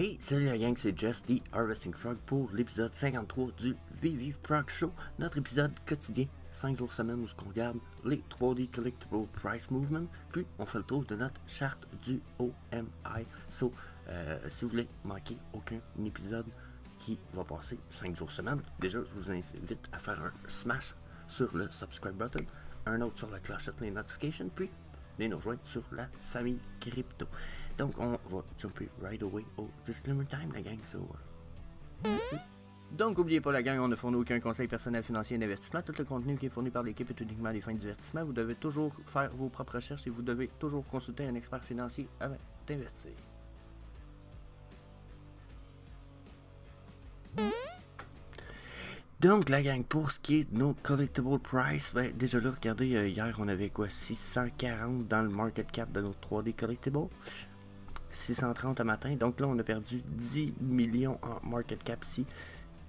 Hey, salut la gang, c'est Jess, The Harvesting Frog pour l'épisode 53 du VV Frog Show, notre épisode quotidien, 5 jours semaine où on regarde les 3D Collectible Price Movement, puis on fait le tour de notre charte du OMI. So, si vous voulez manquer aucun épisode qui va passer 5 jours semaine, déjà je vous invite à faire un smash sur le subscribe button, un autre sur la clochette, les notifications, puis nous rejoindre sur la famille crypto. Donc on va jumper right away au disclaimer time la gang. Donc n'oubliez pas la gang, on ne fournit aucun conseil personnel financier d'investissement. Tout le contenu qui est fourni par l'équipe est uniquement des fins de divertissement. Vous devez toujours faire vos propres recherches et vous devez toujours consulter un expert financier avant d'investir. Donc la gang, pour ce qui est de nos collectible price, ben, déjà là, regardez, hier on avait quoi, 640 dans le market cap de nos 3D collectibles, 630 à matin, donc là on a perdu 10 millions en market cap ici,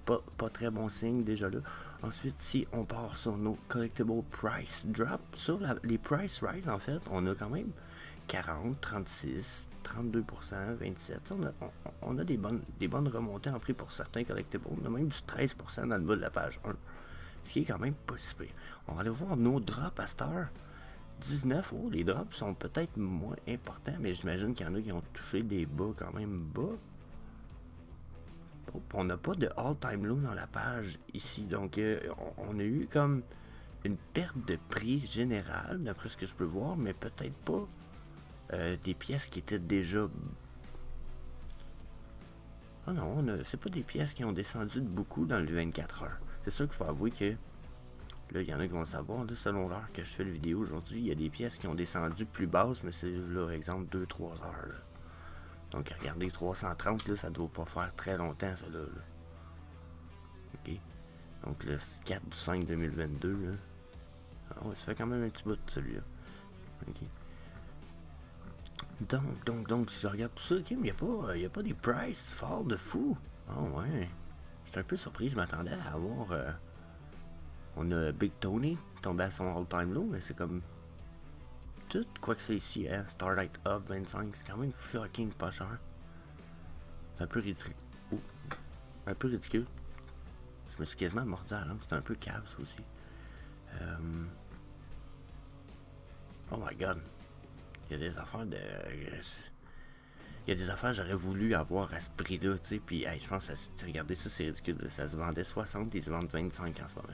pas très bon signe déjà là. Ensuite, si on part sur nos collectible price drop, sur les price rise en fait, on a quand même 40, 36, 32%, 27%. On a des bonnes remontées en prix pour certains collectibles. On a même du 13% dans le bas de la page 1. Ce qui est quand même pas si pire. On va aller voir nos drops à cette heure. 19. Oh, les drops sont peut-être moins importants, mais j'imagine qu'il y en a qui ont touché des bas quand même bas. Oh, on n'a pas de all-time low dans la page ici. Donc, on a eu comme une perte de prix générale, d'après ce que je peux voir, mais peut-être pas des pièces qui étaient déjà... Oh non, c'est pas des pièces qui ont descendu de beaucoup dans le 24 heures. C'est sûr qu'il faut avouer que... Là, il y en a qui vont savoir, là, selon l'heure que je fais la vidéo aujourd'hui, il y a des pièces qui ont descendu plus basses, mais c'est là, exemple, 2-3 heures. Là. Donc, regardez, 330, là, ça doit pas faire très longtemps, ça, là. OK. Donc, le 4 du 5 2022, là. Ah ouais, ça fait quand même un petit bout de celui-là. OK. Donc, si je regarde tout ça, okay, mais il n'y a pas des price fall de fou. Oh ouais. J'étais un peu surpris, je m'attendais à avoir... on a Big Tony tombé à son all-time low, mais c'est comme... Tout, quoi que c'est ici, hein, Starlight Up 25, c'est quand même fucking pas cher. C'est un peu ridicule. Oh, un peu ridicule. Je me suis quasiment mordu à la lampe, c'était un peu cave ça aussi. Oh my god. Il y a des affaires de... Il y a des affaires que j'aurais voulu avoir à ce prix-là, tu sais, puis hey, je pense que regardez ça, c'est ridicule, ça se vendait 60, ils se vendent 25 en ce moment.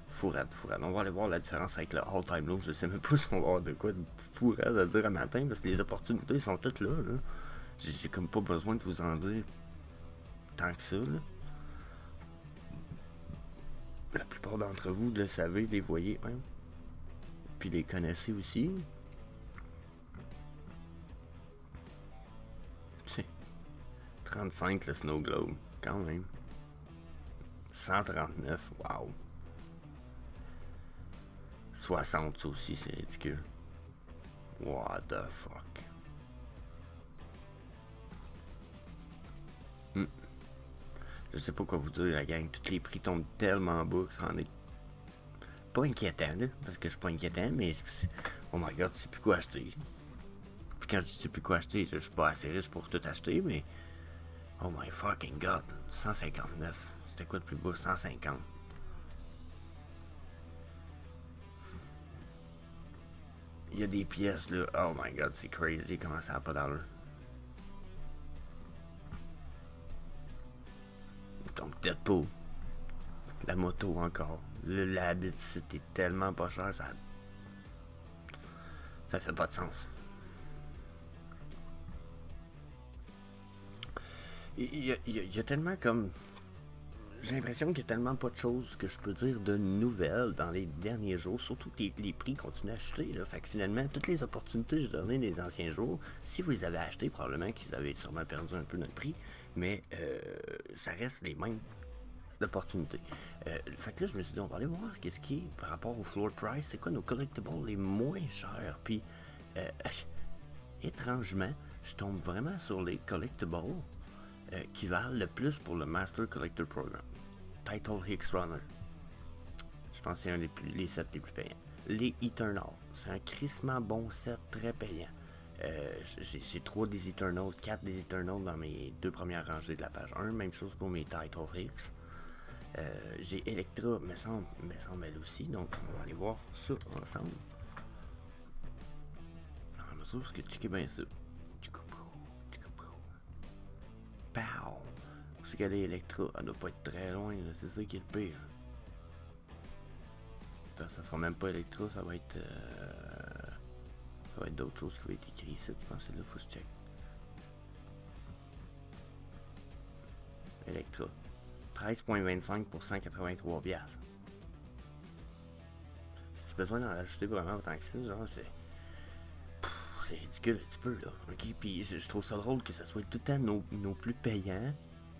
Fourrade. On va aller voir la différence avec le all-time low, je sais même pas si on va avoir de quoi de fourrade à dire à matin, parce que les opportunités sont toutes là, là. J'ai comme pas besoin de vous en dire tant que ça, là. La plupart d'entre vous le savez, les voyez, hein. Puis les connaissez aussi. C'est 35 le Snow Globe, quand même. 139, wow. 60 ça aussi, c'est ridicule. What the fuck. Je sais pas quoi vous dire la gang, tous les prix tombent tellement bas que ça en est pas inquiétant là, parce que je suis pas inquiétant, mais oh my god, je sais plus quoi acheter. Puis quand je dis sais plus quoi acheter, je suis pas assez riche pour tout acheter, mais oh my fucking god, 159, c'était quoi le plus bas? 150. Il y a des pièces là, oh my god, c'est crazy comment ça a pas d'allure. Donc Deadpool, la moto encore, la habite c'était tellement pas cher, ça fait pas de sens. Il y a tellement comme... J'ai l'impression qu'il y a tellement pas de choses que je peux dire de nouvelles dans les derniers jours, surtout que les prix continuent à chuter, là. Fait que finalement, toutes les opportunités que j'ai données les anciens jours, si vous les avez achetées, probablement qu'ils avaient sûrement perdu un peu notre prix, mais ça reste les mêmes opportunités. Fait que là, je me suis dit, on va aller voir qu'est-ce qui est par rapport au floor price, c'est quoi nos collectibles les moins chers, puis étrangement, je tombe vraiment sur les collectibles qui valent le plus pour le Master Collector Program. Title Hicks Runner. Je pense que c'est les sets les plus payants. Les Eternal. C'est un crissement bon set, très payant. J'ai 3 des Eternals, 4 des Eternals dans mes 2 premières rangées de la page 1. Même chose pour mes Title X. J'ai Electra, me semble elle aussi. Donc on va aller voir ça ensemble. Alors, me semble que checker bien ça. Pow! Où c'est qu'elle est Electra? Elle doit pas être très loin, c'est ça qui est le pire. Ça sera même pas Electra, ça va être d'autres choses qui vont être écrites ici. Je pense que c'est là, faut que je check. Electra. 13,25 pour 183 piastres. Si tu as besoin d'en rajouter vraiment autant que ça, genre c'est ridicule un petit peu là. Ok, puis je trouve ça drôle que ce soit tout le temps nos plus payants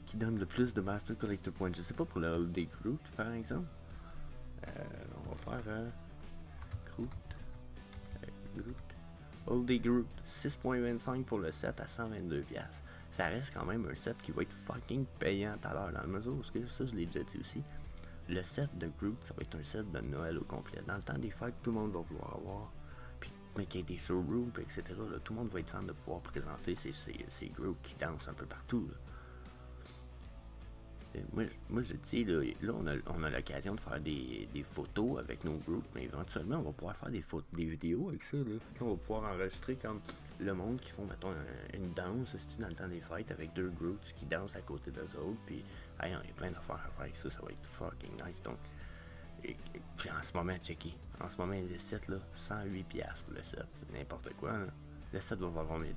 qui donnent le plus de Master Collector Points. Je sais pas pour le Holiday Groot par exemple. On va faire Groot. Holiday Groot. 6,25 pour le set à 122$. Ça reste quand même un set qui va être fucking payant tout à l'heure dans la mesure où ça je l'ai déjà dit aussi. Le set de Groot, ça va être un set de Noël au complet. Dans le temps des fêtes, tout le monde va vouloir avoir. Puis, mais qu'il y ait des showrooms, etc. Là, tout le monde va être fan de pouvoir présenter ces Groot qui dansent un peu partout. Là. Moi je dis, là on a l'occasion de faire des photos avec nos Groot, mais éventuellement on va pouvoir faire des vidéos avec ça. Là. On va pouvoir enregistrer comme le monde qui font, mettons, une danse dans le temps des fêtes avec 2 Groots qui dansent à côté d'eux autres. Puis, hey, on a plein d'affaires à faire avec ça, ça va être fucking nice. Donc, puis en ce moment, checker. En ce moment, les 7 là, 108$ pour le set. C'est n'importe quoi. Là. Le set va valoir 1000$.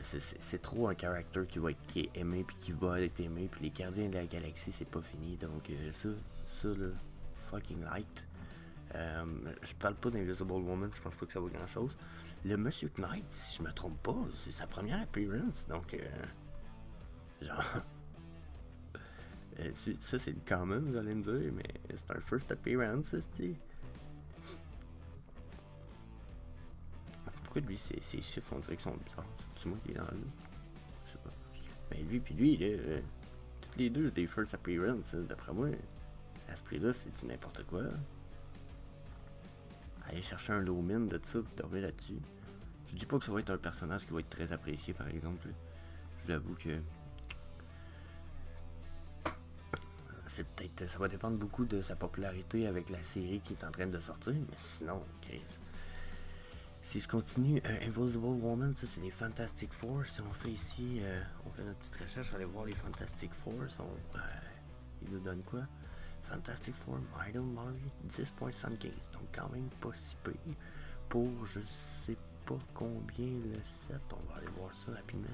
C'est trop un character qui est aimé puis qui va être aimé, puis les gardiens de la galaxie c'est pas fini, donc ça là, fucking light. Je parle pas d'Invisible Woman, je pense pas que ça vaut grand chose. Le Monsieur Knight, si je me trompe pas, c'est sa première appearance, donc genre ça c'est le common, vous allez me dire, mais c'est un first appearance, c'est. Pourquoi lui, ses chiffres, on dirait qu'ils sont bizarres. C'est moi qui est dans le. Je sais pas. Mais lui, là, toutes les deux, c'est des first appearance. D'après moi, à ce prix-là, c'est du n'importe quoi. Aller chercher un low min de ça, puis dormir là-dessus. Je dis pas que ça va être un personnage qui va être très apprécié, par exemple. Je vous avoue que. C'est peut-être. Ça va dépendre beaucoup de sa popularité avec la série qui est en train de sortir, mais sinon, Chris. Si je continue, Invisible Woman, ça c'est les Fantastic Four. Si on fait ici, on fait notre petite recherche, aller voir les Fantastic Four. Ils nous donnent quoi? Fantastic Four, Middle Marley, 10.75. Donc quand même pas si peu. Pour je sais pas combien le set. On va aller voir ça rapidement.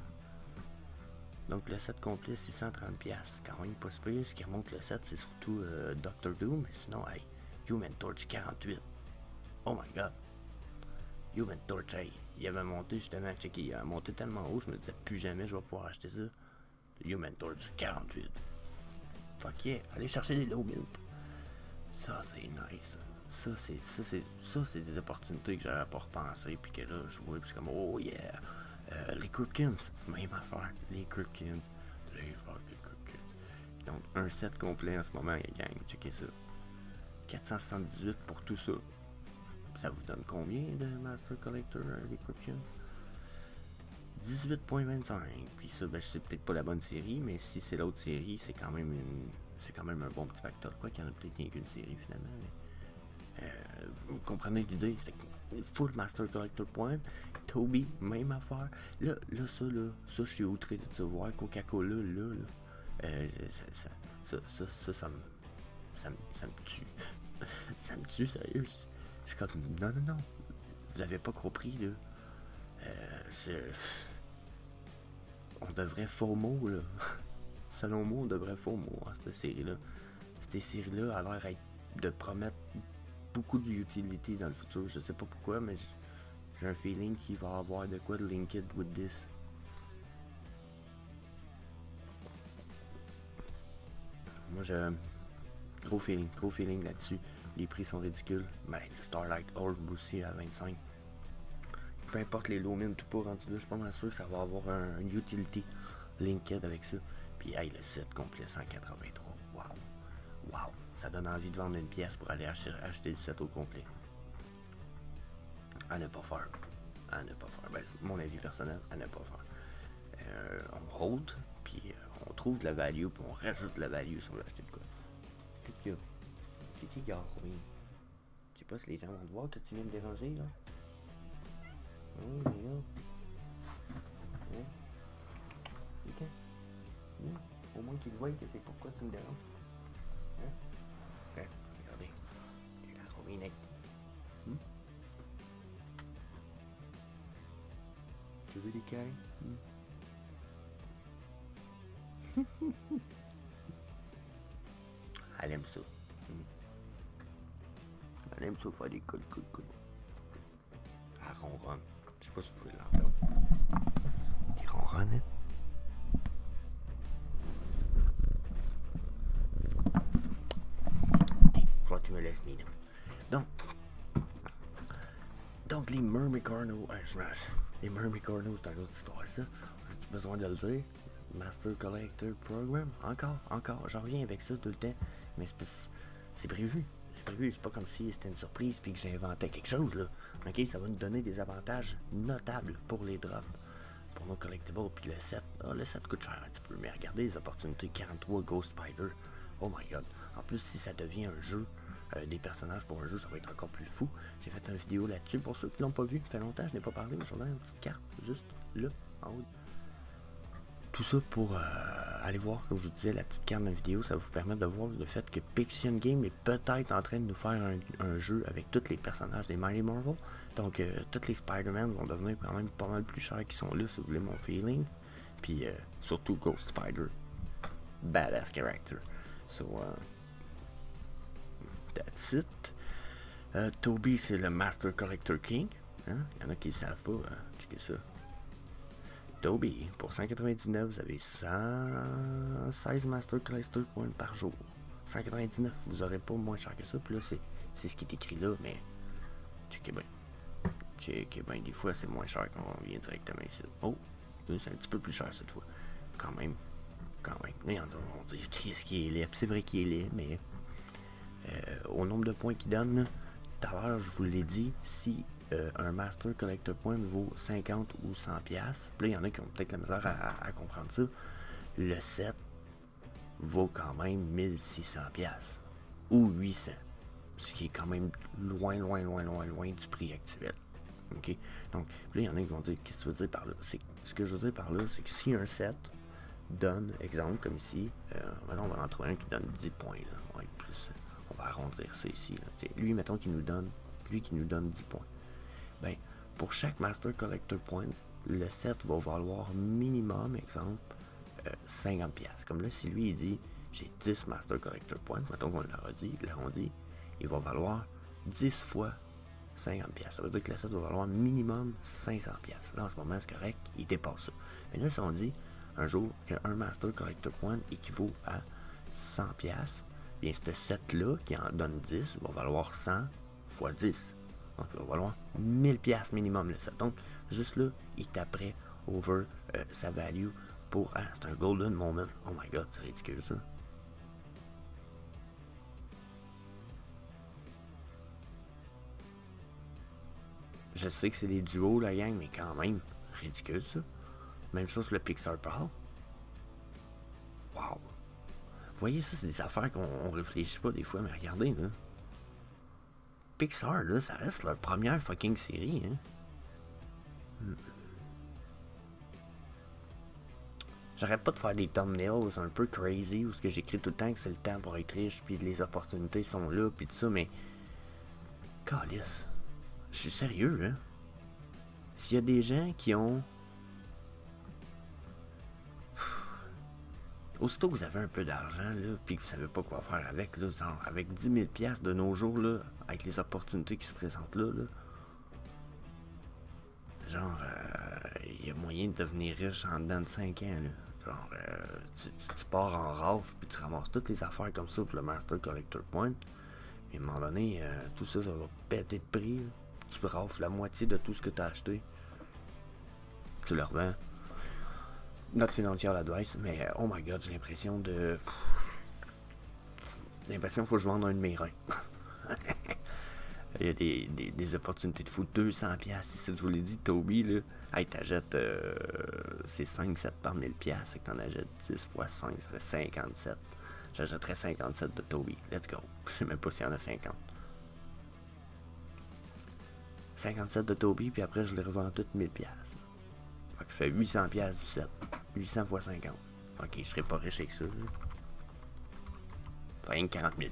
Donc le set complet, 630$. Quand même pas si peu. Ce qui remonte le set, c'est surtout Doctor Doom. Mais sinon, hey, Human Torch 48. Oh my god. Human Torch, hey, il avait monté justement, checker, il a monté tellement haut, je me disais plus jamais je vais pouvoir acheter ça. Human Torch 48. Fuck yeah, allez chercher les low mint. Ça c'est nice. Ça c'est des opportunités que j'avais pas repensé, puis que là je vois, puis c'est comme oh yeah. Les Cryptkins, même affaire. Les Cryptkins. Les fucking Cryptkins. Donc un set complet en ce moment, gang, checkez ça. 478 pour tout ça. Ça vous donne combien de Master Collector, les Cryptkins? 18.25. Puis ça, ben, c'est peut-être pas la bonne série, mais si c'est l'autre série, c'est quand même un bon petit facteur. Quoi qu'il y en a peut-être rien qu'une série finalement. Mais, vous comprenez l'idée? C'est full Master Collector Point. Toby, même affaire. Là, ça, je suis outré de te voir. Coca-Cola, ça me tue. Ça me tue, sérieux. Je suis comme, non, vous l'avez pas compris, là. On devrait FOMO, là. Selon moi, on devrait FOMO en cette série-là. Cette série-là a l'air de promettre beaucoup d'utilité dans le futur. Je sais pas pourquoi, mais j'ai un feeling qu'il va avoir de quoi de linked with this. Moi, j'ai gros feeling là-dessus. Les prix sont ridicules. Mais Starlight Orb aussi à 25. Peu importe les low min tout pas rendu là, je suis pas mal sûr que ça va avoir un utility linked avec ça. Puis hey, le set complet 183. Wow. Ça donne envie de vendre une pièce pour aller acheter le set au complet. À ne pas faire. à ne pas faire. Ben, c'est mon avis personnel, à ne pas faire. On hold, puis on trouve de la value, puis on rajoute de la value si on veut acheter de quoi. Qu'est-ce qu'il y a? Qu'est-ce qu'il y a, oui. Je sais pas si les gens vont te voir que tu viens me déranger, là. Oui, mais là. Hein? Ok. Au moins qu'ils voient que c'est pourquoi tu me déranges. Hein? Ok, regardez. C'est la rominette. Tu veux des câlins? Elle aime ça. Elle aime ça faire des coups. Elle ronronne. Je sais pas si vous pouvez l'entendre. Elle ronronne, hein? Ok, faut que tu me laisses miner. Donc les Myrmicornos, les Myrmicornos, c'est une autre histoire, ça. J'ai-tu besoin de le dire? Master Collector Program? Encore. J'en reviens avec ça tout le temps. Mais c'est prévu. C'est pas comme si c'était une surprise puis que j'inventais quelque chose, là. Ok, ça va nous donner des avantages notables pour les drops. Pour nos collectibles. Puis le set. Le set coûte cher un petit peu. Mais regardez les opportunités. 43 Ghost Spider. Oh my god. En plus, si ça devient un jeu, des personnages pour un jeu, ça va être encore plus fou. J'ai fait une vidéo là-dessus. Pour ceux qui l'ont pas vu, ça fait longtemps que je n'ai pas parlé, mais j'en ai une petite carte, juste là, en haut. Tout ça pour aller voir, comme je vous disais, la petite carte de la vidéo. Ça va vous permettre de voir le fait que Pixion Game est peut-être en train de nous faire un jeu avec tous les personnages des Mighty Marvel. Donc, tous les Spider-Man vont devenir quand même pas mal plus chers qu'ils sont là, si vous voulez mon feeling. Puis, surtout Ghost Spider. Badass character. So, that's it. Toby, c'est le Master Collector King. Hein? Il y en a qui ne savent pas. Checkez ça. Toby, pour 199, vous avez 116 Master Collector Points par jour. 199, vous n'aurez pas moins cher que ça. Puis là, c'est ce qui est écrit là, mais checkez bien. Des fois, c'est moins cher quand on vient directement ici. Oh, c'est un petit peu plus cher cette fois. Quand même. Mais on dit Chris qui est laid. C'est vrai qu'il est laid, mais au nombre de points qu'il donne, tout à l'heure, je vous l'ai dit, si un Master Collector Point vaut 50 ou 100$, puis là, il y en a qui ont peut-être la misère à comprendre ça, le set vaut quand même 1600$ ou 800$, ce qui est quand même loin du prix actuel. Ok? Donc, là, il y en a qui vont dire, qu'est-ce que tu veux dire par là? Ce que je veux dire par là, c'est que si un set donne, exemple, comme ici, maintenant on va en trouver un qui donne 10 points, là. Ouais, plus, on va arrondir ça ici, là. Lui, mettons qu'il nous donne 10 points. Ben, pour chaque Master Collector Point, le set va valoir minimum, exemple, 50$. Comme là, si lui, il dit, j'ai 10 Master Collector Points, mettons qu'on l'arrondit, il va valoir 10 fois 50$. Ça veut dire que le set va valoir minimum 500$. Là, en ce moment, c'est correct, il dépasse ça. Mais là, si on dit, un jour, qu'un Master Collector Point équivaut à 100$, bien, ce set-là, qui en donne 10, va valoir 100 fois 10. Donc, il va valoir 1000$ minimum le set. Donc, juste là, il taperait over sa value pour... Ah, c'est un golden moment. Oh my god, c'est ridicule ça. Je sais que c'est des duos, la gang, mais quand même, ridicule ça. Même chose que le Pixar Pearl. Wow. Vous voyez, ça, c'est des affaires qu'on réfléchit pas des fois, mais regardez, là. Pixar, là, ça reste leur première fucking série, hein. J'arrête pas de faire des thumbnails un peu crazy où ce que j'écris tout le temps que c'est le temps pour être riche, puis les opportunités sont là, puis tout ça, mais... Calice. Je suis sérieux, hein. S'il y a des gens qui ont... Aussitôt que vous avez un peu d'argent, là, puis que vous savez pas quoi faire avec, là, genre, avec 10 000$ de nos jours, là, avec les opportunités qui se présentent là, genre, il y a moyen de devenir riche en dedans de 5 ans, là. Genre, tu pars en rafle, puis tu ramasses toutes les affaires comme ça pour le Master Collector Point. Puis à un moment donné, tout ça, ça va péter de prix, là. Tu rafles la moitié de tout ce que tu as acheté. Tu le revends. Not financial advice, mais oh my god, j'ai l'impression de... L'impression qu'il faut que je vende un de mes reins. Il y a des opportunités de fou. 200$, si je vous l'ai dit, Toby, là. Hey, t'achètes, c'est 5-7 par 1000$. Fait que t'en achètes 10 fois 5, ça fait 57. J'achèterais 57 de Toby. Let's go. Je sais même pas s'il y en a 50. 57 de Toby, puis après, je les revends toutes 1000$. Fait que je fais 800$ du set. 800 fois 50. Ok, je serais pas riche avec ça, là. Fait rien que 40 000$,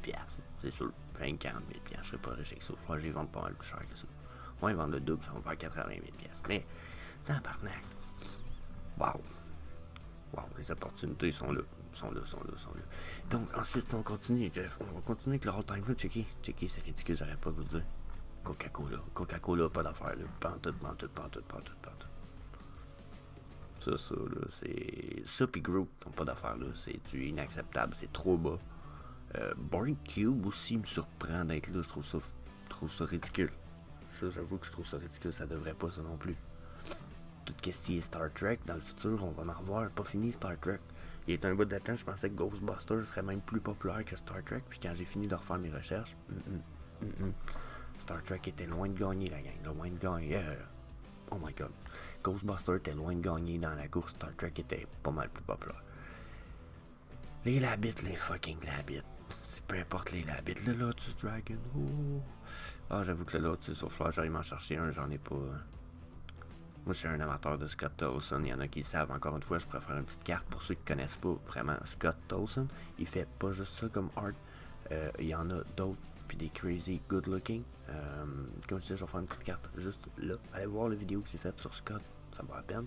c'est sûr. Fait rien que 40 000$, je serais pas riche avec ça. Faut que je les vende pas mal plus cher que ça. Moi, ils vendent le double, ça va me faire 80 000$. Mais, tabarnak. Wow. Wow, les opportunités sont là. Sont là. Donc, ensuite, on continue. On va continuer avec le all-time là. Checker, c'est ridicule, j'arrête pas de vous dire. Coca-Cola, pas d'affaire, là. Pantoute. Ça, là, c'est... Ça pis Group, n'ont pas d'affaire, là. C'est inacceptable, c'est trop bas. Board Cube aussi me surprend d'être là, je trouve ça ridicule. Ça, j'avoue que je trouve ça ridicule, ça devrait pas ça non plus. Tout ce qui est Star Trek, dans le futur, on va en revoir, pas fini Star Trek. Il y a un bout de temps, je pensais que Ghostbusters serait même plus populaire que Star Trek, puis quand j'ai fini de refaire mes recherches, Star Trek était loin de gagner la gang, loin de gagner. Oh my god. Ghostbusters était loin de gagner dans la course, Star Trek était pas mal plus populaire. Les Labbits, les fucking Labbits. Peu importe les Labbits, le Lotus Dragon. Oh. Ah, j'avoue que le Lotus au fleur, j'allais m'en chercher un, j'en ai pas. Moi, je suis un amateur de Scott Towson. Il y en a qui le savent. Encore une fois, je préfère une petite carte pour ceux qui connaissent pas vraiment Scott Towson. Il fait pas juste ça comme art. Il y en a d'autres, puis des crazy good looking. Comme je disais, je vais faire une petite carte juste là. Allez voir la vidéo que j'ai faite sur Scott, ça vaut la peine.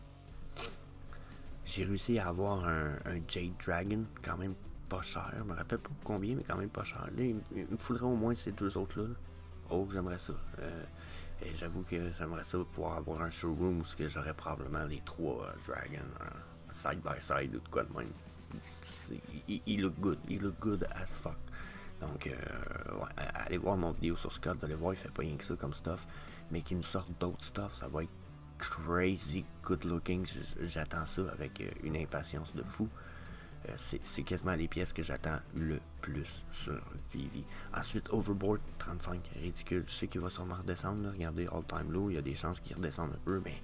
J'ai réussi à avoir un Jade Dragon, quand même pas cher. Je me rappelle pas combien, mais quand même pas cher. Là, il me faudrait au moins ces deux autres-là. Oh, j'aimerais ça. Et j'avoue que j'aimerais ça pouvoir avoir un showroom où j'aurais probablement les trois Dragons side by side ou de quoi de même. Il look good. Il look good as fuck. Donc, ouais, allez voir mon vidéo sur Scott, vous allez voir, il fait pas rien que ça comme stuff. Mais qu'il nous sorte d'autres stuff, ça va être crazy good looking. J'attends ça avec une impatience de fou. C'est quasiment les pièces que j'attends le plus sur Vivi. Ensuite, Overboard 35, ridicule. Je sais qu'il va sûrement redescendre. Là. Regardez, All Time Low, il y a des chances qu'il redescende un peu, mais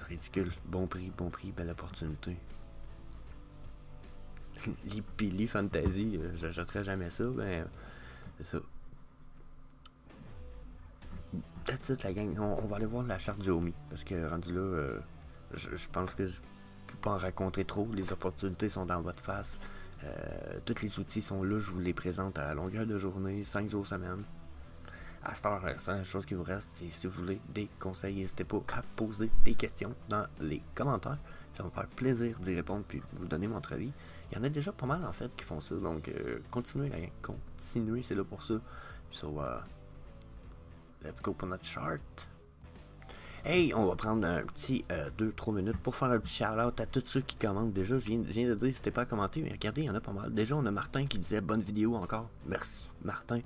ridicule. Bon prix, belle opportunité. Lipili Fantasy, j'achèterais jamais ça, mais c'est ça. That's it, la gang. On va aller voir la charte du Omi, parce que rendu là, je pense que je peux pas en raconter trop. Les opportunités sont dans votre face. Tous les outils sont là, je vous les présente à longueur de journée, 5 jours semaine. À cette heure, c'est la chose qui vous reste. Si vous voulez des conseils, n'hésitez pas à poser des questions dans les commentaires. Ça va me faire plaisir d'y répondre puis vous donner mon avis. Il y en a déjà pas mal en fait qui font ça. Donc continuez, la gang. Continuez, c'est là pour ça. So, let's go pour notre chart. Hey, on va prendre un petit 2-3 minutes pour faire un petit shout-out à tous ceux qui commentent déjà. Je viens de dire, n'hésitez pas à commenter, mais regardez, il y en a pas mal. Déjà, on a Martin qui disait bonne vidéo encore. Merci, Martin.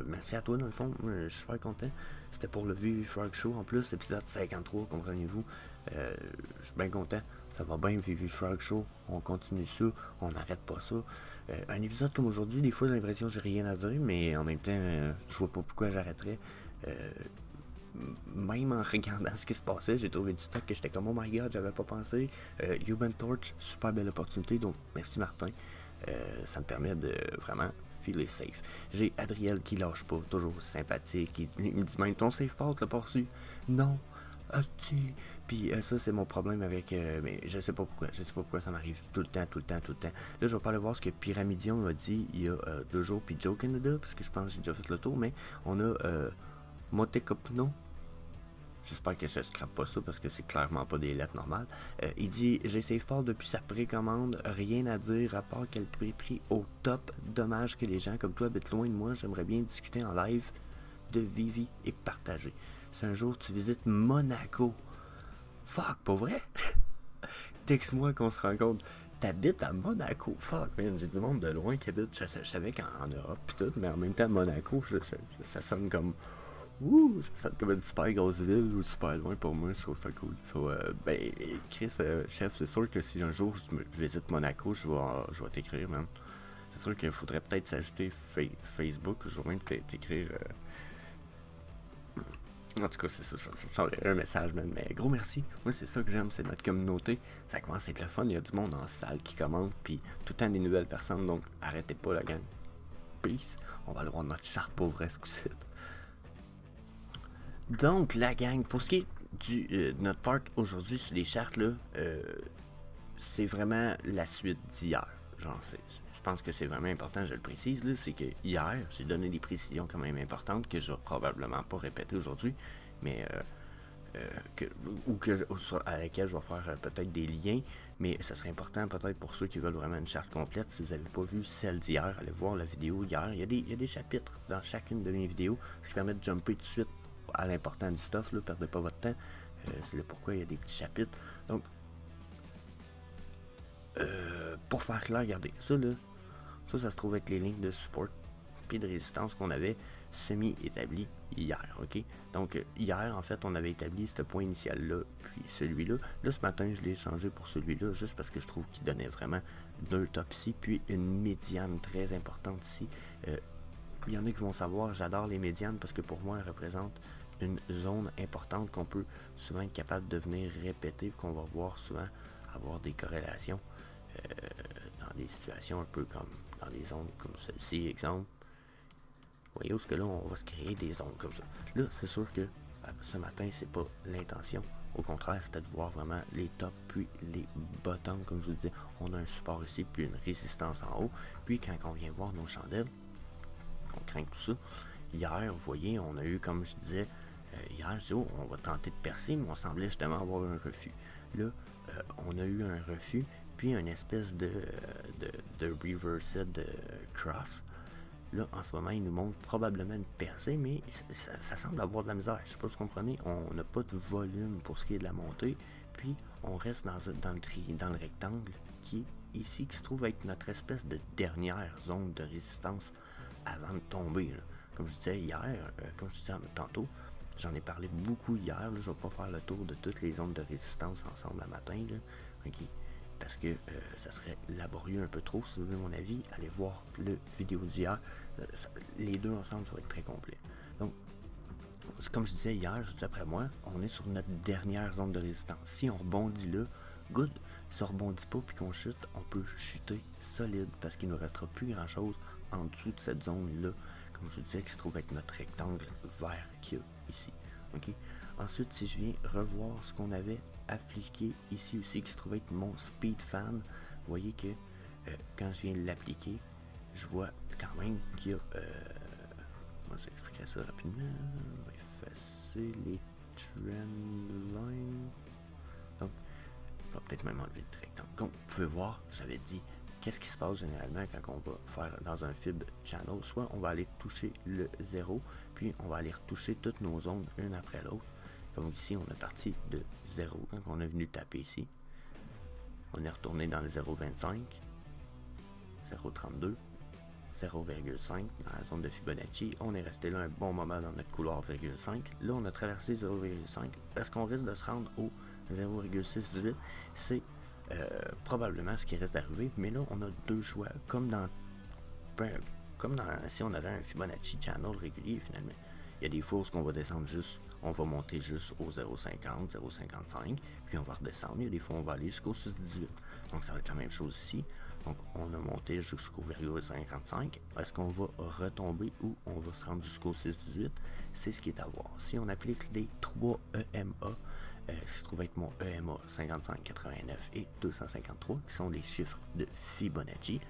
Merci à toi, dans le fond. Je suis super content. C'était pour le Vivi Frog Show en plus, épisode 53, comprenez-vous. Je suis bien content. Ça va bien, Vivi Frog Show. On continue ça. On n'arrête pas ça. Un épisode comme aujourd'hui, des fois, j'ai l'impression que j'ai rien à dire, mais en même temps, je vois pas pourquoi j'arrêterais. Même en regardant ce qui se passait, j'ai trouvé du stock que j'étais comme oh my god, j'avais pas pensé. Human Torch, super belle opportunité, donc merci Martin. Ça me permet de vraiment feeler safe. J'ai Adriel qui lâche pas, toujours sympathique. Il me dit même ton safe part, l'as pas reçu. Non, as-tu? Puis ça, c'est mon problème avec. Mais je sais pas pourquoi ça m'arrive tout le temps. Là, je vais pas aller voir ce que Pyramidion m'a dit il y a 2 jours, puis Joe Canada, parce que je pense que j'ai déjà fait le tour, mais on a Motecopno. J'espère que je scrape pas ça parce que c'est clairement pas des lettres normales. Il dit j'ai SafePort depuis sa précommande, rien à dire à part qu'elle est pris au top. Dommage que les gens comme toi habitent loin de moi. J'aimerais bien discuter en live de Vivi et partager. Si un jour tu visites Monaco, fuck, pas vrai? Texte-moi qu'on se rencontre. T'habites à Monaco, fuck man, j'ai du monde de loin qui habite. Je savais qu'en Europe pis tout, mais en même temps Monaco, ça sonne comme. Ouh, ça sonne comme une super grosse ville ou super loin pour moi, je trouve ça cool. So, ben, Chris, chef, c'est sûr que si un jour je visite Monaco, je vais t'écrire, man. C'est sûr qu'il faudrait peut-être s'ajouter Facebook. Je vais même peut-être écrire. En tout cas, c'est ça. Un message, man. Mais gros merci. Moi, c'est ça que j'aime, c'est notre communauté. Ça commence à être le fun. Il y a du monde en salle qui commente. Puis tout le temps des nouvelles personnes. Donc arrêtez pas, la gang. Peace. On va aller voir notre charte pauvre ce coup-ci. Donc, la gang, pour ce qui est de notre part aujourd'hui sur les chartes, là, c'est vraiment la suite d'hier. Genre, je pense que c'est vraiment important, je le précise, là, c'est que hier, j'ai donné des précisions quand même importantes que je vais probablement pas répéter aujourd'hui, mais à laquelle je vais faire peut-être des liens, mais ça serait important peut-être pour ceux qui veulent vraiment une charte complète. Si vous n'avez pas vu celle d'hier, allez voir la vidéo hier. Il y a des chapitres dans chacune de mes vidéos, ce qui permet de jumper tout de suite à l'important du stuff, là, perdez pas votre temps. C'est le pourquoi il y a des petits chapitres. Donc, pour faire clair, regardez, ça se trouve avec les lignes de support puis de résistance qu'on avait semi-établi hier, ok? Donc, hier, en fait, on avait établi ce point initial-là, puis celui-là. Là, ce matin, je l'ai changé pour celui-là, juste parce que je trouve qu'il donnait vraiment deux tops ici, puis une médiane très importante ici. Il y en a qui vont savoir, j'adore les médianes parce que pour moi, elles représentent une zone importante qu'on peut souvent être capable de venir répéter, qu'on va voir souvent avoir des corrélations dans des situations un peu comme dans des zones comme celle-ci, exemple. Vous voyez où est-ce que là, on va se créer des zones comme ça. Là, c'est sûr que ce matin, c'est pas l'intention. Au contraire, c'était de voir vraiment les tops puis les bottoms, comme je vous disais. On a un support ici, puis une résistance en haut. Puis quand on vient voir nos chandelles, on craint tout ça. Hier, vous voyez, on a eu, comme je disais, hier, je dis, on va tenter de percer, mais on semblait justement avoir un refus. Là, on a eu un refus, puis une espèce de reversed cross. Là, en ce moment, il nous montre probablement une percée, mais ça semble avoir de la misère. Je sais pas si vous comprenez, on n'a pas de volume pour ce qui est de la montée, puis on reste dans le rectangle qui est ici, qui se trouve être notre espèce de dernière zone de résistance avant de tomber. Là. Comme je disais hier, comme je disais tantôt, j'en ai parlé beaucoup hier. Là, je ne vais pas faire le tour de toutes les zones de résistance ensemble le matin. Là, okay? Parce que ça serait laborieux un peu trop, si vous voulez mon avis. Allez voir le vidéo d'hier. Les deux ensemble, ça va être très complet. Donc, comme je disais hier, juste après moi, on est sur notre dernière zone de résistance. Si on rebondit là, good. Si on rebondit pas puis qu'on chute, on peut chuter solide parce qu'il ne nous restera plus grand chose en dessous de cette zone-là. Comme je vous disais, qui se trouve être notre rectangle vert qu'il y a ici. Okay? Ensuite, si je viens revoir ce qu'on avait appliqué ici aussi, qui se trouve être mon speed fan, vous voyez que quand je viens l'appliquer, je vois quand même qu'il y a... moi, j'expliquerai ça rapidement. On va effacer les trend lines. Donc, on va peut-être même enlever le rectangle. Comme vous pouvez voir, j'avais dit qu'est-ce qui se passe généralement quand on va faire dans un fib channel. Soit on va aller toucher le 0, puis on va aller retoucher toutes nos zones une après l'autre. Comme ici, on est parti de 0. Quand on est venu taper ici, on est retourné dans le 0.25, 0.32, 0.5 dans la zone de Fibonacci. On est resté là un bon moment dans notre couloir 0.5. Là, on a traversé 0.5. Est-ce qu'on risque de se rendre au 0.618? C'est probablement ce qui risque d'arriver. Mais là, on a deux choix. Comme dans si on avait un Fibonacci channel régulier, finalement. Il y a des fois où on va descendre juste, on va monter juste au 0.50, 0.55, puis on va redescendre. Il y a des fois où on va aller jusqu'au 6.18. Donc ça va être la même chose ici. Donc on a monté jusqu'au 0.55. Est-ce qu'on va retomber ou on va se rendre jusqu'au 6.18? C'est ce qui est à voir. Si on applique les 3 EMA, qui se trouve être mon EMA 55, 89 et 253, qui sont les chiffres de Fibonacci,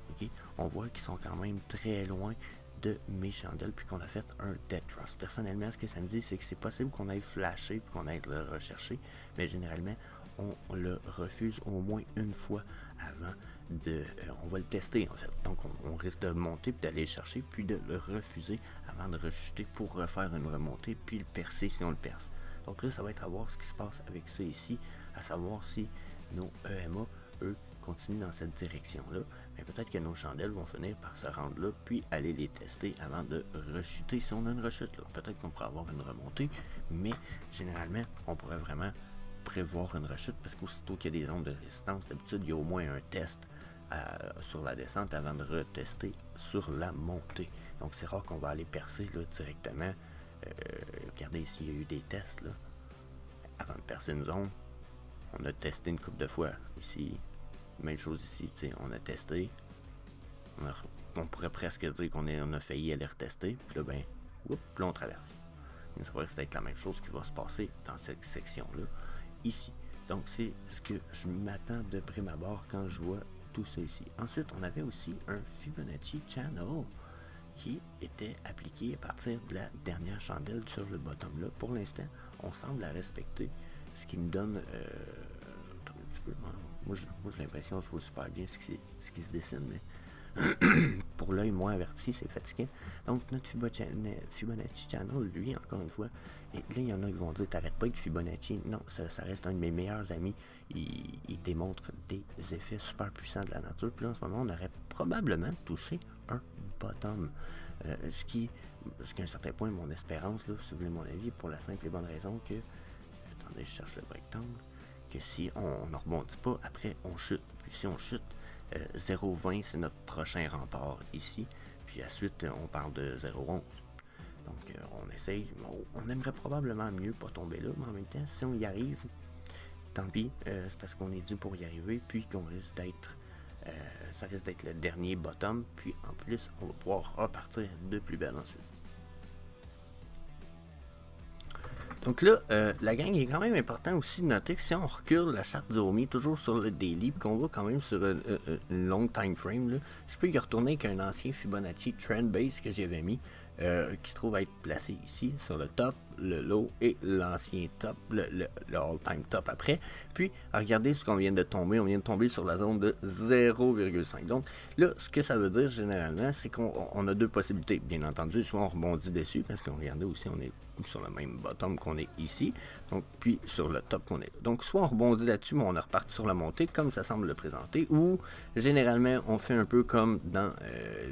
okay, on voit qu'ils sont quand même très loin de mes chandelles, puis qu'on a fait un dead cross. Personnellement, ce que ça me dit, c'est que c'est possible qu'on aille flasher puis qu'on aille le rechercher, mais généralement, on le refuse au moins une fois avant de... on va le tester, en fait. Donc, on risque de monter, puis d'aller le chercher, puis de le refuser avant de rechuter pour refaire une remontée, puis le percer si on le perce. Donc là, ça va être à voir ce qui se passe avec ça ici, à savoir si nos EMA, eux, continuent dans cette direction-là, mais peut-être que nos chandelles vont finir par se rendre là, puis aller les tester avant de rechuter. Si on a une rechute, là, peut-être qu'on pourrait avoir une remontée, mais généralement, on pourrait vraiment prévoir une rechute, parce qu'aussitôt qu'il y a des zones de résistance, d'habitude, il y a au moins un test sur la descente avant de retester sur la montée. Donc c'est rare qu'on va aller percer là, directement. Regardez ici, il y a eu des tests là. Avant de percer une zone, on a testé une couple de fois. Ici, même chose ici, on a testé. On pourrait presque dire qu'on a failli aller retester. Puis là, ben, là on traverse. Ça va être la même chose qui va se passer dans cette section-là, ici. Donc c'est ce que je m'attends de prime abord quand je vois tout ça ici. Ensuite, on avait aussi un Fibonacci Channel qui était appliqué à partir de la dernière chandelle sur le bottom là. Pour l'instant, on semble la respecter, ce qui me donne un petit peu, moi j'ai l'impression que je vois super bien ce qui se dessine, mais pour l'œil moins averti, c'est fatiguant. Donc notre Fibonacci Channel, lui, encore une fois, et là il y en a qui vont dire t'arrêtes pas avec Fibonacci. Non, ça reste un de mes meilleurs amis. Il démontre des effets super puissants de la nature. Puis là en ce moment on aurait probablement touché un bottom, ce qui jusqu'à un certain point mon espérance là, si vous voulez mon avis, pour la simple et bonne raison que, attendez, je cherche le rectangle, que si on ne rebondit pas, après on chute. Puis si on chute, 0,20 c'est notre prochain rempart ici, puis ensuite on parle de 0,11. Donc on essaye, on aimerait probablement mieux pas tomber là, mais en même temps si on y arrive, tant pis, c'est parce qu'on est dû pour y arriver, puis qu'on risque d'être ça risque d'être le dernier bottom, puis en plus on va pouvoir repartir de plus belle ensuite. Donc là, la gang, il est quand même important aussi de noter que si on recule la charte du Omi toujours sur le daily, puis qu'on va quand même sur une longue time frame, là, je peux y retourner avec un ancien Fibonacci Trend Base que j'avais mis, qui se trouve à être placé ici, sur le top, le low et l'ancien top, le all-time top après. Puis, regardez ce qu'on vient de tomber. On vient de tomber sur la zone de 0,5. Donc, là, ce que ça veut dire généralement, c'est qu'on a deux possibilités. Bien entendu, soit on rebondit dessus, parce qu'on regardez aussi, on est sur le même bottom qu'on est ici, donc puis sur le top qu'on est. Donc soit on rebondit là-dessus, mais on est reparti sur la montée comme ça semble le présenter, ou généralement on fait un peu comme dans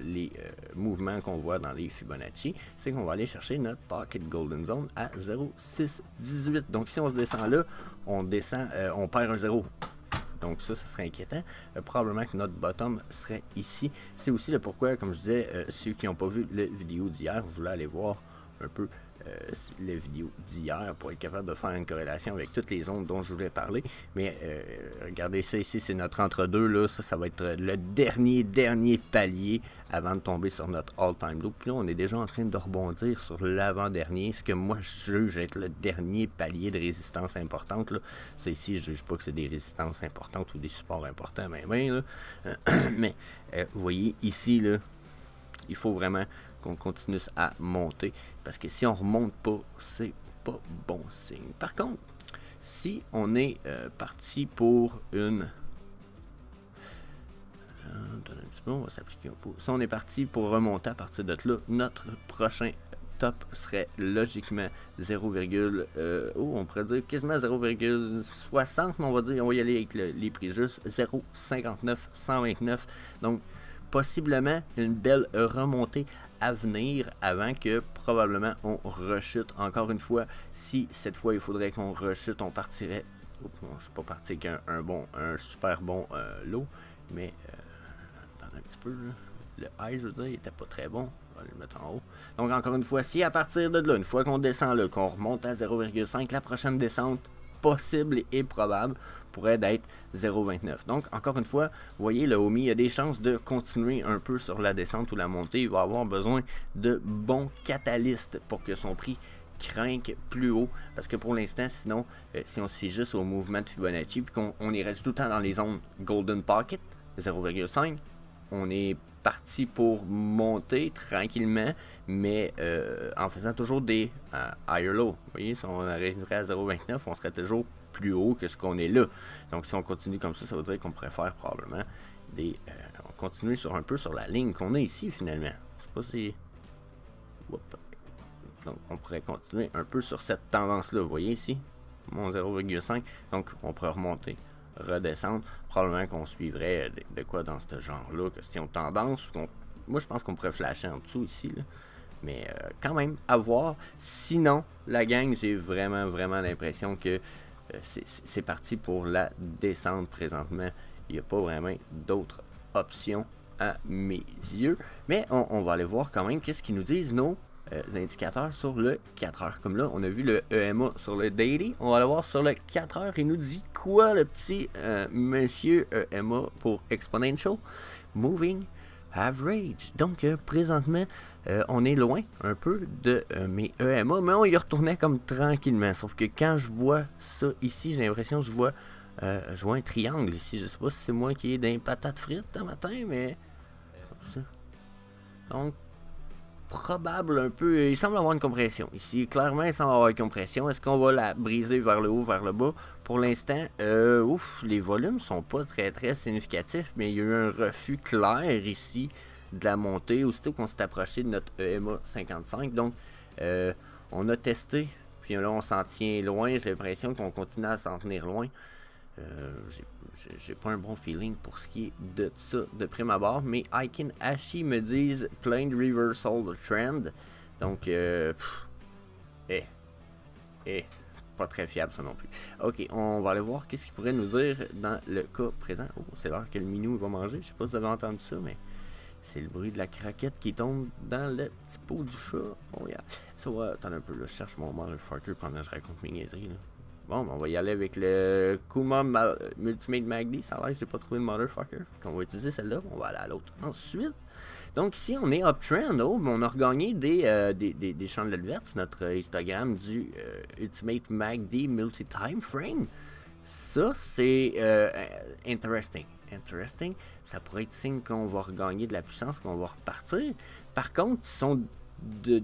les mouvements qu'on voit dans les Fibonacci, c'est qu'on va aller chercher notre Pocket Golden Zone à 0,618. Donc si on se descend là, on descend, on perd un 0. Donc ça serait inquiétant. Probablement que notre bottom serait ici. C'est aussi le pourquoi, comme je disais, ceux qui n'ont pas vu la vidéo d'hier, vous voulez aller voir un peu la vidéo d'hier pour être capable de faire une corrélation avec toutes les zones dont je voulais parler. Mais regardez ça ici, c'est notre entre-deux. Là, ça va être le dernier palier avant de tomber sur notre all-time low. Puis là, on est déjà en train de rebondir sur l'avant-dernier, ce que moi je juge être le dernier palier de résistance importante. Là. Ça ici, je ne juge pas que c'est des résistances importantes ou des supports importants, mais mais vous voyez ici, là, il faut vraiment qu'on continue à monter, parce que si on remonte pas, c'est pas bon signe. Par contre, si on est parti pour une attendez un petit peu, on va s'appliquer un peu. Si on est parti pour remonter à partir de là, notre prochain top serait logiquement 0, on pourrait dire quasiment 0,60, mais on va y aller avec les prix justes, 0,59, 129. Donc possiblement une belle remontée à venir avant que probablement on rechute. Encore une fois, si cette fois il faudrait qu'on rechute, on partirait. Oups, non, je ne suis pas parti avec un super bon lot, mais attendez un petit peu là. Le high, je veux dire, il était pas très bon. On va le mettre en haut. Donc encore une fois, si à partir de là, une fois qu'on descend là, qu'on remonte à 0,5, la prochaine descente possible et probable pourrait être 0,29. Donc encore une fois, vous voyez le Omi, il y a des chances de continuer un peu sur la descente ou la montée. Il va avoir besoin de bons catalystes pour que son prix craque plus haut, parce que pour l'instant, sinon, si on se fie juste au mouvement de Fibonacci, puis qu'on y reste tout le temps dans les zones Golden Pocket, 0,5, on est parti pour monter tranquillement, mais en faisant toujours des higher low. Vous voyez, si on arriverait à 0,29, on serait toujours plus haut que ce qu'on est là. Donc si on continue comme ça veut dire qu'on pourrait faire probablement des... on continue un peu sur la ligne qu'on a ici finalement. Je sais pas si... Donc on pourrait continuer un peu sur cette tendance-là. Vous voyez ici, mon 0,5. Donc on pourrait remonter, redescendre. Probablement qu'on suivrait de quoi dans ce genre-là, question de tendance. Moi je pense qu'on pourrait flasher en dessous ici, là. Mais quand même, à voir. Sinon, la gang, j'ai vraiment l'impression que c'est parti pour la descente présentement. Il n'y a pas vraiment d'autre option à mes yeux. Mais on va aller voir quand même qu'est-ce qu'ils nous disent nos indicateurs sur le 4 heures. Comme là, on a vu le EMA sur le daily. On va aller voir sur le 4 heures. Il nous dit quoi, le petit monsieur EMA pour Exponential Moving Average. Donc, présentement, on est loin un peu de mes EMA, mais on y retournait comme tranquillement. Sauf que quand je vois ça ici, j'ai l'impression que je vois un triangle ici. Je sais pas si c'est moi qui ai des patates frites un matin, mais ça. Donc, probable un peu. Il semble avoir une compression ici. Clairement, il semble avoir une compression. Est-ce qu'on va la briser vers le haut, vers le bas? Pour l'instant, les volumes sont pas très significatifs, mais il y a eu un refus clair ici de la montée, aussitôt qu'on s'est approché de notre EMA 55. Donc, on a testé, puis là, on s'en tient loin. J'ai l'impression qu'on continue à s'en tenir loin. J'ai pas un bon feeling pour ce qui est de ça de prime abord, mais Aikin Ashi me disent plein de reversal trend, donc pas très fiable ça non plus. Ok, on va aller voir qu'est-ce qu'il pourrait nous dire dans le cas présent. Oh, c'est l'heure que le minou va manger, je sais pas si vous avez entendu ça, mais c'est le bruit de la craquette qui tombe dans le petit pot du chat. Oh yeah. So, attends un peu, là, je cherche mon motherfucker pendant que je raconte mes niaiseries là. Bon, on va y aller avec le Kuma Multimate Magdi. Ça a l'air que je n'ai pas trouvé le motherfucker. On va utiliser celle-là. On va aller à l'autre ensuite. Donc ici, on est uptrend. Oh, on a regagné des chandelles vertes. Notre Instagram du Ultimate Magdi Multi-Time Frame. Ça, c'est interesting. Ça pourrait être signe qu'on va regagner de la puissance, qu'on va repartir. Par contre, ils sont de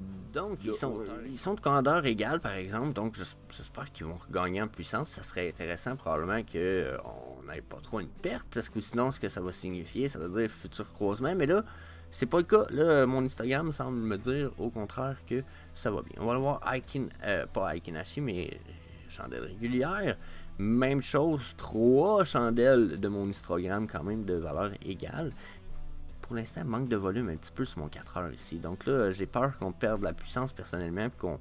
grandeur égale, par exemple, donc j'espère qu'ils vont regagner en puissance. Ça serait intéressant probablement qu'on n'ait pas trop une perte, parce que sinon ce que ça va signifier, ça veut dire futur croisement, mais là, c'est pas le cas. Là, mon Instagram semble me dire au contraire que ça va bien. On va le voir pas Aikin Ashi, mais chandelle régulière. Même chose, 3 chandelles de mon histogramme quand même de valeur égale. Pour l'instant, manque de volume un petit peu sur mon 4 heures ici. Donc là, j'ai peur qu'on perde la puissance personnellement et qu'on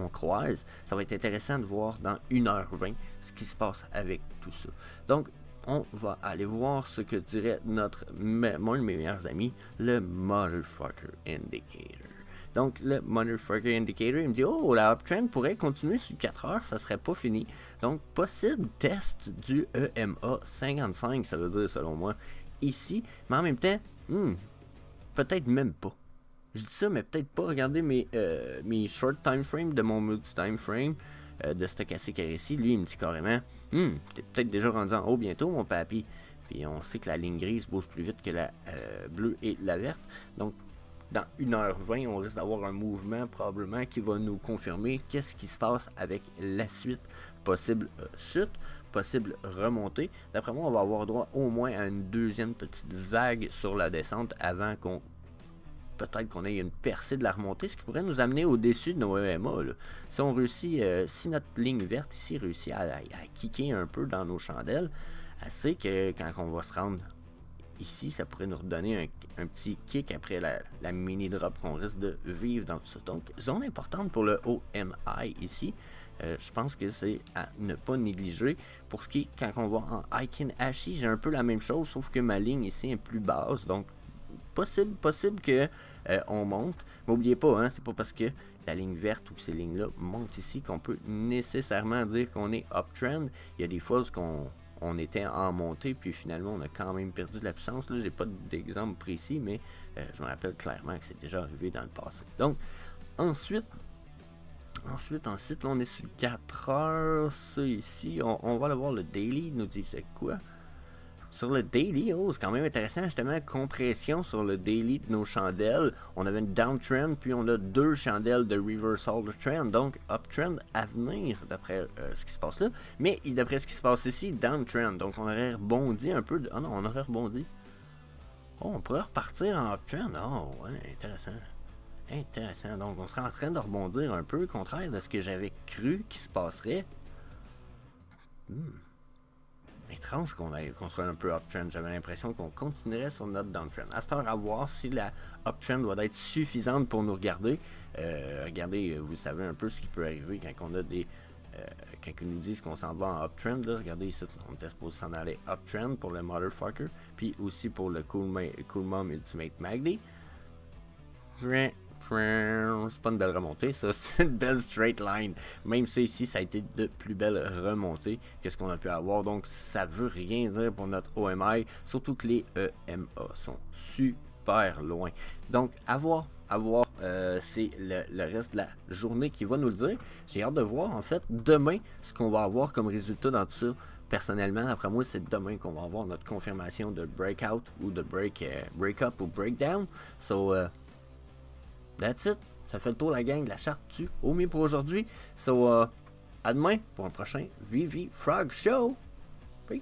croise. Ça va être intéressant de voir dans 1h20 ce qui se passe avec tout ça. Donc, on va aller voir ce que dirait mon de mes meilleurs amis, le Motherfucker Indicator. Donc, le Motherfucker Indicator, il me dit « Oh, la uptrend pourrait continuer sur 4 heures, ça serait pas fini. » Donc, possible test du EMA 55, ça veut dire, selon moi, ici. Mais en même temps, peut-être même pas. Je dis ça, mais peut-être pas. Regardez mes short time frame de mon multi time frame de stochastique RSI. Lui, il me dit carrément t'es peut-être déjà rendu en haut bientôt, mon papy. Puis on sait que la ligne grise bouge plus vite que la bleue et la verte. Donc, dans 1h20, on risque d'avoir un mouvement probablement qui va nous confirmer qu'est-ce qui se passe avec la suite. Possible chute, possible remontée. D'après moi, on va avoir droit au moins à une deuxième petite vague sur la descente avant peut-être qu'on ait une percée de la remontée, ce qui pourrait nous amener au-dessus de nos EMA. Là. Si on réussit, si notre ligne verte ici réussit à kicker un peu dans nos chandelles, assez que quand on va se rendre ici, ça pourrait nous redonner un petit kick après la mini drop qu'on risque de vivre dans tout ça. Donc, zone importante pour le OMI ici. Je pense que c'est à ne pas négliger. Pour ce qui est, quand on va en Aikin Ashi, j'ai un peu la même chose, sauf que ma ligne ici est plus basse. Donc, possible que on monte. Mais n'oubliez pas, hein, c'est pas parce que la ligne verte ou que ces lignes-là montent ici qu'on peut nécessairement dire qu'on est uptrend. Il y a des fois où on était en montée, puis finalement on a quand même perdu de la puissance. Là, j'ai pas d'exemple précis, mais je me rappelle clairement que c'est déjà arrivé dans le passé. Donc, ensuite, là, on est sur 4 heures. Ça ici, on va aller voir le daily. Il nous dit c'est quoi? Sur le daily, c'est quand même intéressant, justement, compression sur le daily de nos chandelles. On avait une downtrend, puis on a 2 chandelles de reversal trend, donc uptrend à venir, d'après ce qui se passe là. Mais d'après ce qui se passe ici, downtrend, donc on aurait rebondi un peu. Non, on aurait rebondi. Oh, on pourrait repartir en uptrend. Oh, ouais, intéressant. Donc on serait en train de rebondir un peu, contraire de ce que j'avais cru qui se passerait. Étrange qu'on serait un peu uptrend. J'avais l'impression qu'on continuerait sur notre downtrend. À cette heure, à voir si la uptrend doit être suffisante pour nous regarder. Regardez, vous savez un peu ce qui peut arriver quand on a des quand ils nous disent qu'on s'en va en uptrend, là, regardez ici, on était supposé s'en aller uptrend pour le Motherfucker, puis aussi pour le Cool Mom Ultimate Magni. C'est pas une belle remontée, ça, c'est une belle straight line. Même ça ici, ça a été de plus belle remontée que ce qu'on a pu avoir. Donc, ça veut rien dire pour notre OMI, surtout que les EMA sont super loin. Donc, à voir. C'est le reste de la journée qui va nous le dire. J'ai hâte de voir, en fait, demain, ce qu'on va avoir comme résultat dans tout ça. Personnellement, après moi, c'est demain qu'on va avoir notre confirmation de breakout ou de break-up ou breakdown. So, that's it. Ça fait le tour, la gang. La charte tue au mieux pour aujourd'hui. So, à demain pour un prochain VV Frog Show. Peace.